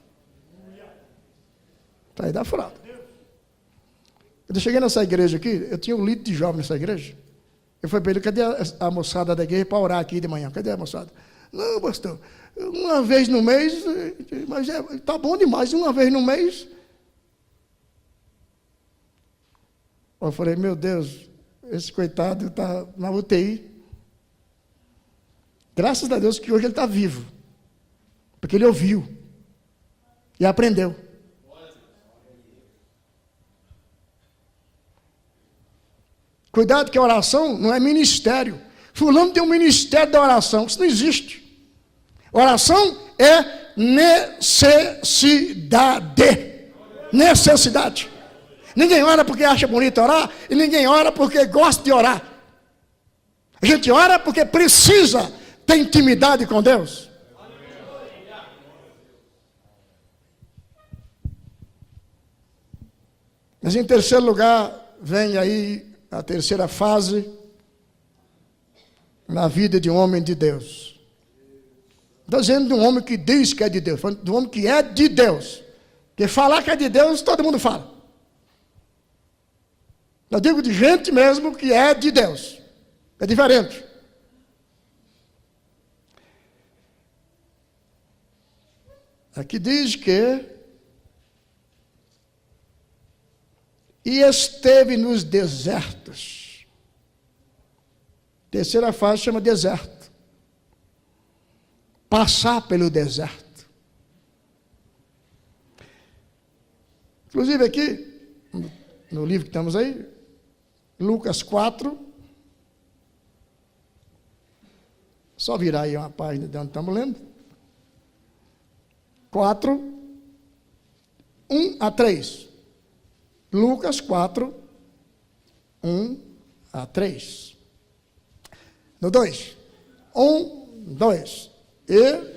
Sair da fralda. Quando eu cheguei nessa igreja aqui, eu tinha um líder de jovem nessa igreja. Eu fui para ele, cadê a moçada da igreja para orar aqui de manhã? Cadê a moçada? Não, pastor, uma vez no mês, mas está bom demais, uma vez no mês. Eu falei, meu Deus, esse coitado está na UTI. Graças a Deus que hoje ele está vivo. Porque ele ouviu. E aprendeu. Cuidado que a oração não é ministério. Fulano tem um ministério da oração. Isso não existe. Oração é necessidade. Necessidade. Ninguém ora porque acha bonito orar. E ninguém ora porque gosta de orar. A gente ora porque precisa ter intimidade com Deus. Mas em terceiro lugar, vem aí a terceira fase na vida de um homem de Deus. Estou dizendo de um homem que diz que é de Deus, de um homem que é de Deus. Porque falar que é de Deus, todo mundo fala. Eu digo de gente mesmo que é de Deus. É diferente. Aqui diz que e esteve nos desertos. Terceira fase chama deserto. Passar pelo deserto. Inclusive aqui, no livro que estamos aí, Lucas 4. Só virar aí uma página de onde estamos lendo. 4, 1 a 3. Lucas 4, 1 a 3. No 2. 1, 2. E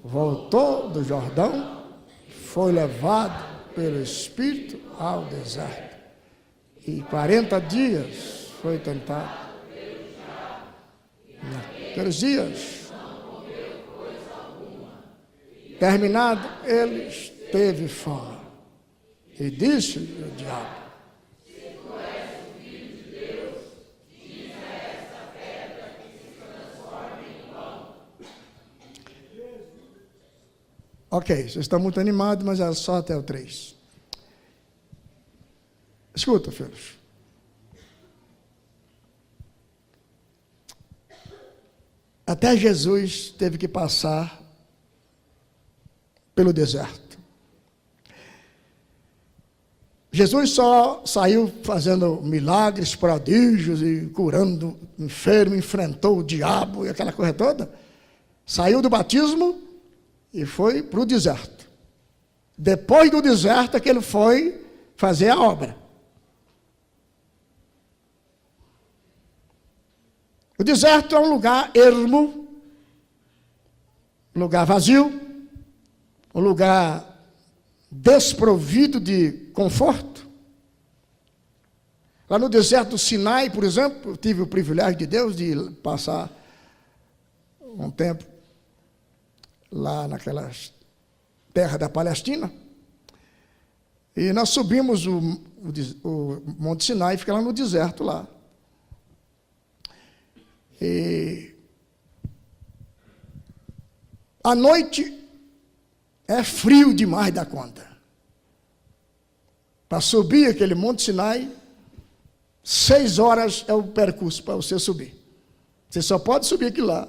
voltou do Jordão, foi levado pelo Espírito ao deserto. E 40 dias foi tentado. Naqueles dias, terminado, eles teve fome. E disse-lhe o diabo: se tu és o filho de Deus, diz a esta pedra que se transforme em pão. Ok, vocês estão muito animados, mas é só até o 3. Escuta, filhos. Até Jesus teve que passar pelo deserto. Jesus só saiu fazendo milagres, prodígios e curando enfermo, enfrentou o diabo e aquela coisa toda. Saiu do batismo e foi para o deserto. Depois do deserto é que ele foi fazer a obra. O deserto é um lugar ermo, um lugar vazio, um lugar desprovido de conforto. Lá no deserto do Sinai, por exemplo, eu tive o privilégio de Deus de passar um tempo lá naquela terra da Palestina. E nós subimos o Monte Sinai, fica lá no deserto lá. E à noite é frio demais da conta. Para subir aquele Monte Sinai, 6 horas é o percurso para você subir. Você só pode subir aquilo lá.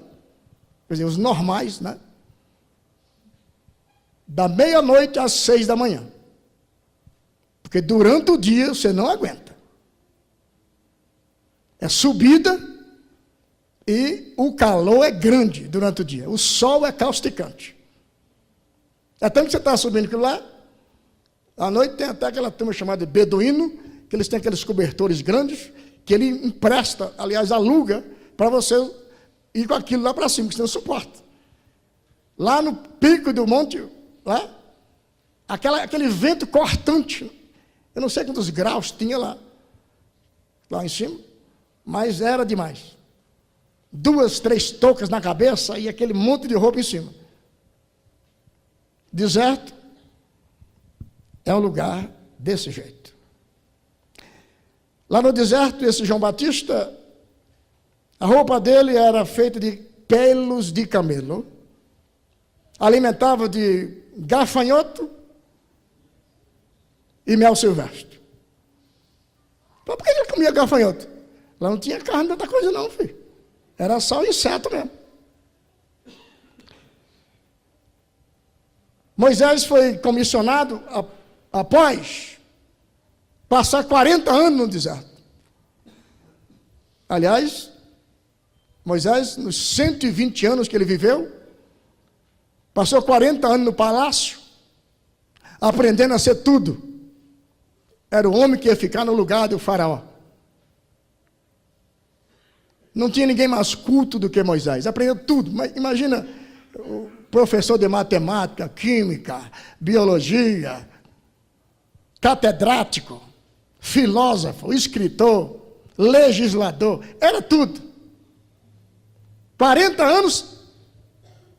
Quer dizer, os normais, né? Da meia-noite às 6 da manhã. Porque durante o dia você não aguenta. É subida e o calor é grande durante o dia. O sol é causticante. Até que você está subindo aquilo lá, à noite tem até aquela turma chamada de beduíno, que eles têm aqueles cobertores grandes, que ele empresta, aliás, aluga, para você ir com aquilo lá para cima, que você não suporta. Lá no pico do monte, lá, aquele vento cortante, eu não sei quantos graus tinha lá em cima, mas era demais. 2, 3 toucas na cabeça e aquele monte de roupa em cima. Deserto é um lugar desse jeito. Lá no deserto, esse João Batista, a roupa dele era feita de pelos de camelo, alimentava de gafanhoto e mel silvestre. comia gafanhoto. Lá não tinha carne de outra coisa não, filho. Era só inseto mesmo. Moisés foi comissionado após passar 40 anos no deserto. Aliás, Moisés, nos 120 anos que ele viveu, passou 40 anos no palácio, aprendendo a ser tudo. Era o homem que ia ficar no lugar do faraó. Não tinha ninguém mais culto do que Moisés. Aprendeu tudo. Mas imagina o professor de matemática, química, biologia, catedrático, filósofo, escritor, legislador. Era tudo. 40 anos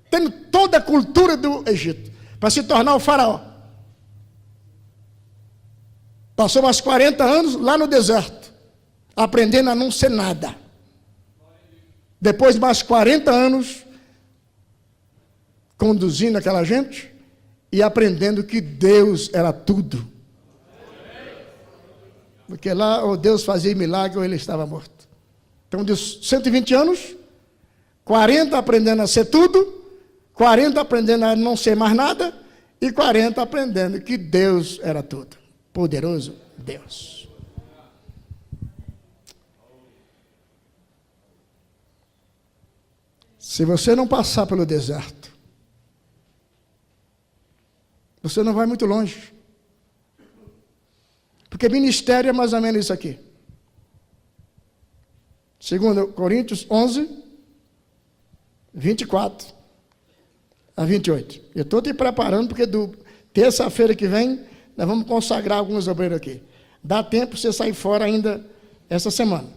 tendo toda a cultura do Egito para se tornar o faraó. Passou mais 40 anos lá no deserto, aprendendo a não ser nada. Depois de mais 40 anos, conduzindo aquela gente e aprendendo que Deus era tudo. Porque lá ou Deus fazia milagre ou ele estava morto. Então, de 120 anos, 40 aprendendo a ser tudo, 40 aprendendo a não ser mais nada, e 40 aprendendo que Deus era tudo. Poderoso Deus. Se você não passar pelo deserto, você não vai muito longe. Porque ministério é mais ou menos isso aqui. 2 Coríntios 11, 24 a 28. Eu estou te preparando porque terça-feira que vem nós vamos consagrar alguns obreiros aqui. Dá tempo para você sair fora ainda essa semana.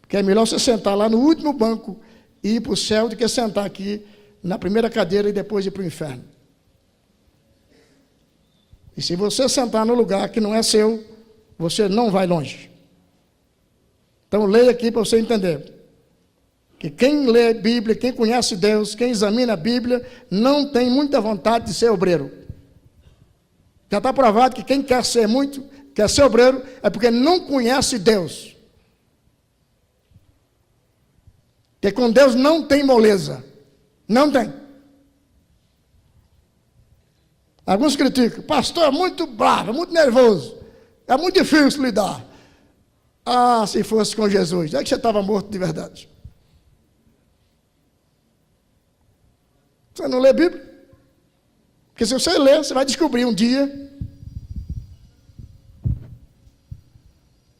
Porque é melhor você sentar lá no último banco e ir para o céu do que sentar aqui na primeira cadeira e depois ir para o inferno. E se você sentar no lugar que não é seu, você não vai longe. Então leia aqui para você entender. Que quem lê a Bíblia, quem conhece Deus, quem examina a Bíblia, não tem muita vontade de ser obreiro. Já está provado que quem quer ser obreiro, é porque não conhece Deus. Porque com Deus não tem moleza. Não tem. Alguns criticam. Pastor é muito bravo, é muito nervoso. É muito difícil lidar. Ah, se fosse com Jesus, é que você estava morto de verdade. Você não lê a Bíblia? Porque se você ler, você vai descobrir um dia.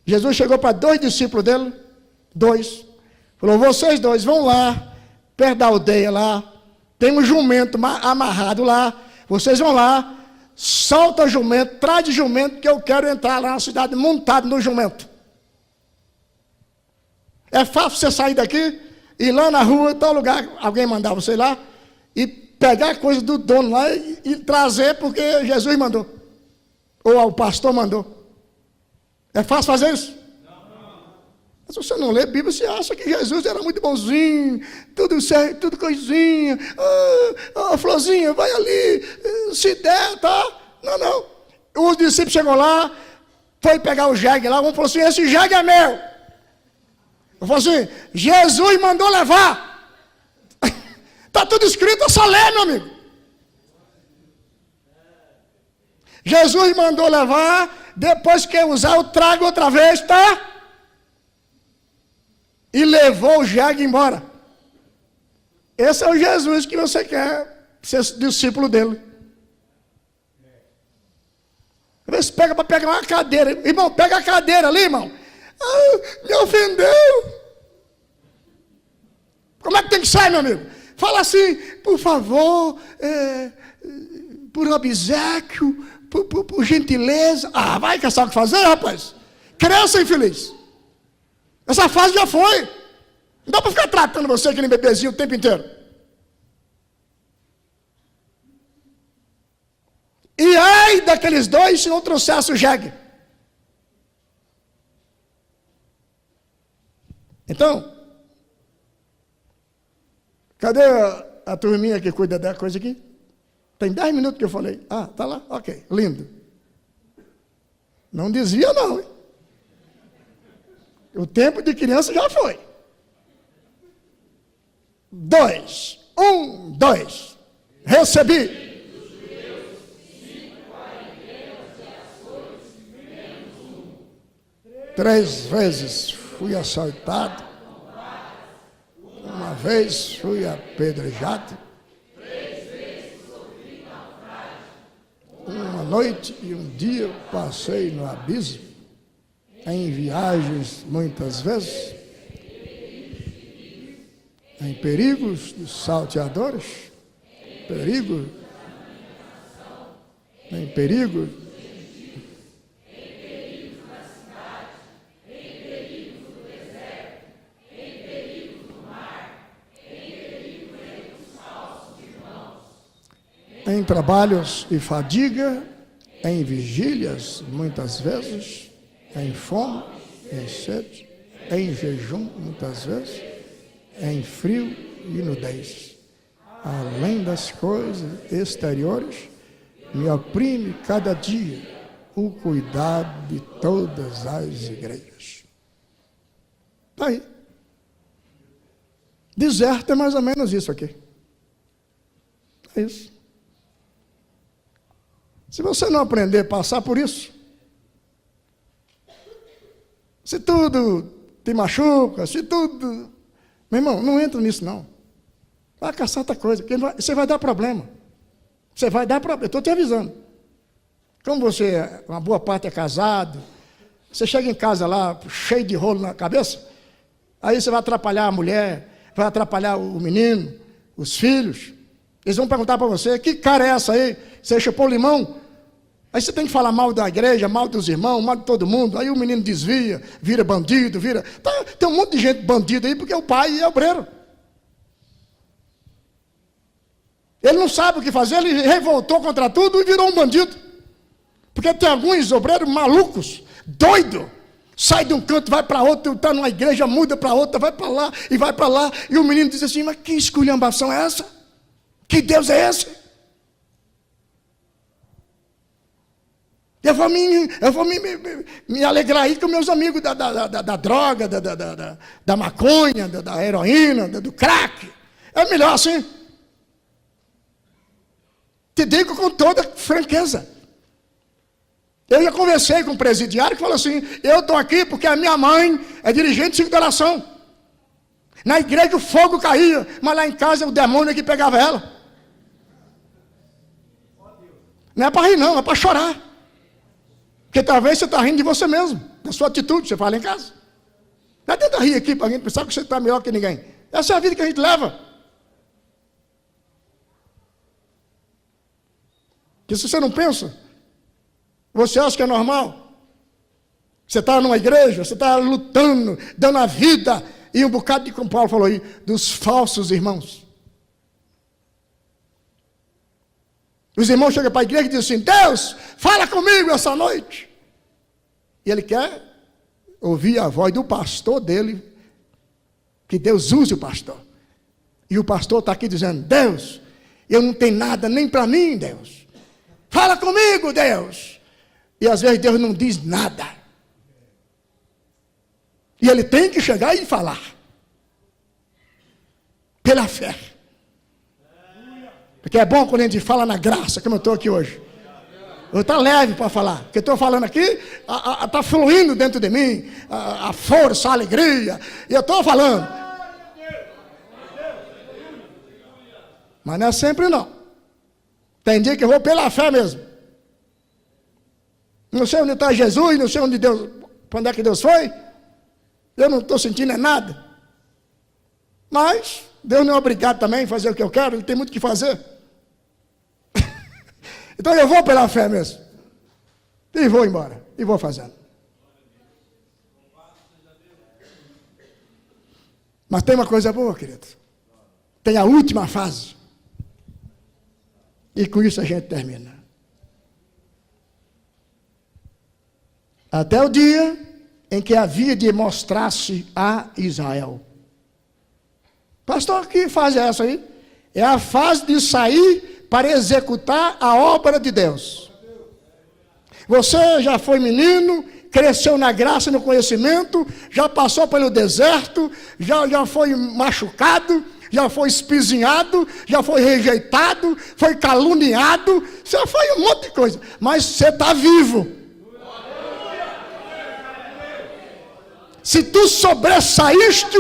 Jesus chegou para 2 discípulos dele, 2. Falou, vocês 2 vão lá, perto da aldeia lá, tem um jumento amarrado lá, vocês vão lá, solta o jumento, traz o jumento, que eu quero entrar lá na cidade montado no jumento. É fácil você sair daqui, ir lá na rua, tal lugar, alguém mandar você ir lá, e pegar a coisa do dono lá e trazer porque Jesus mandou. Ou o pastor mandou. É fácil fazer isso? Não. Mas se você não lê a Bíblia, você acha que Jesus era muito bonzinho, tudo certo, tudo coisinha. Florzinha, vai ali, se der, tá? Não. Os discípulos chegam lá, foi pegar o jegue lá, um falou assim, esse jegue é meu. Eu falei assim, Jesus mandou levar. Está tudo escrito, é só ler, meu amigo. Jesus mandou levar, depois que usar, eu trago outra vez, tá? E levou o jegue embora. Esse é o Jesus que você quer ser discípulo dele. Às vezes pega para pegar uma cadeira. Irmão, pega a cadeira ali, irmão. Me ofendeu. Como é que tem que sair, meu amigo? Fala assim, por favor, por obséquio, por gentileza. Ah, vai caçar o que fazer, rapaz. Cresça, infeliz. Essa fase já foi. Não dá para ficar tratando você que nem bebezinho o tempo inteiro. E ai daqueles 2 se não trouxesse o jegue. Então, cadê a turminha que cuida da coisa aqui? Tem 10 minutos que eu falei. Ah, tá lá? Ok, lindo. Não desvia não, hein? O tempo de criança já foi. 2. 1, 2. Recebi. 3 vezes fui assaltado. 1 vez fui apedrejado. 1 noite e 1 dia passei no abismo. Em viagens muitas vezes. Em perigos dos salteadores. Em perigo em trabalhos e fadiga, em vigílias, muitas vezes, em fome, em sede, em jejum, muitas vezes, em frio e nudez. Além das coisas exteriores, me oprime cada dia o cuidado de todas as igrejas. Está aí. Deserto é mais ou menos isso aqui. É isso. Se você não aprender a passar por isso, se tudo te machuca, se tudo... Meu irmão, não entra nisso não. Vai caçar outra coisa, porque você vai dar problema. Você vai dar problema, eu estou te avisando. Como você, uma boa parte é casado, você chega em casa lá, cheio de rolo na cabeça, aí você vai atrapalhar a mulher, vai atrapalhar o menino, os filhos. Eles vão perguntar para você, que cara é essa aí? Você chupou limão? Aí você tem que falar mal da igreja, mal dos irmãos, mal de todo mundo. Aí o menino desvia, vira bandido, vira... Tem um monte de gente bandida aí, porque o pai é obreiro. Ele não sabe o que fazer, ele revoltou contra tudo e virou um bandido. Porque tem alguns obreiros malucos, doidos. Sai de um canto, vai para outro, está numa igreja, muda para outra, vai para lá e vai para lá. E o menino diz assim, mas que esculhambação é essa? Que Deus é esse? Eu vou me alegrar aí com meus amigos da droga, da maconha, da heroína, do crack. É melhor assim. Te digo com toda franqueza. Eu já conversei com um presidiário que falou assim, eu estou aqui porque a minha mãe é dirigente de oração. Na igreja o fogo caía, mas lá em casa o demônio é que pegava ela. Não é para rir não, é para chorar. Porque talvez você está rindo de você mesmo, da sua atitude, você fala em casa. Não adianta rir aqui para a gente pensar que você está melhor que ninguém. Essa é a vida que a gente leva. Que se você não pensa, você acha que é normal? Você está numa igreja, você está lutando, dando a vida, e um bocado de, como Paulo falou aí, dos falsos irmãos. Os irmãos chegam para a igreja e dizem assim, Deus, fala comigo essa noite. E ele quer ouvir a voz do pastor dele, que Deus use o pastor. E o pastor está aqui dizendo, Deus, eu não tenho nada nem para mim, Deus. Fala comigo, Deus. E às vezes Deus não diz nada. E ele tem que chegar e falar. Pela fé. Porque é bom quando a gente fala na graça, como eu estou aqui hoje. Eu estou leve para falar. Porque estou falando aqui, está fluindo dentro de mim, a força, a alegria. E eu estou falando. Mas não é sempre não. Tem dia que eu vou pela fé mesmo. Não sei onde está Jesus, não sei onde Deus, para onde é que Deus foi. Eu não estou sentindo nada. Mas Deus não é obrigado também a fazer o que eu quero, Ele tem muito o que fazer. Então eu vou pela fé mesmo. E vou embora. E vou fazendo. Mas tem uma coisa boa, querido. Tem a última fase. E com isso a gente termina. Até o dia em que havia de mostrar-se a Israel. Pastor, que fase é essa aí? É a fase de sair para executar a obra de Deus. Você já foi menino, cresceu na graça e no conhecimento, já passou pelo deserto, já foi machucado, já foi espizinhado, já foi rejeitado, foi caluniado, já foi um monte de coisa, mas você está vivo. Se tu sobressaíste,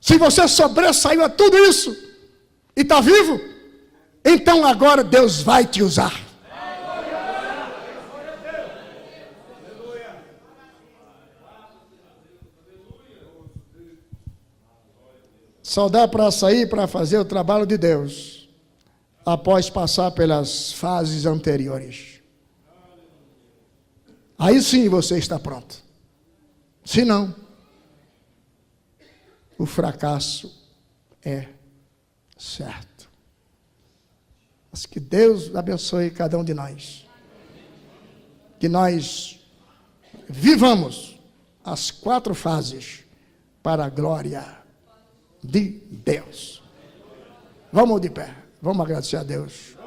se você sobressaiu a tudo isso e está vivo, então agora Deus vai te usar. Só dá para sair para fazer o trabalho de Deus após passar pelas fases anteriores. Aí sim você está pronto. Se não, o fracasso é certo. Mas que Deus abençoe cada um de nós. Que nós vivamos as 4 fases para a glória de Deus. Vamos de pé. Vamos agradecer a Deus.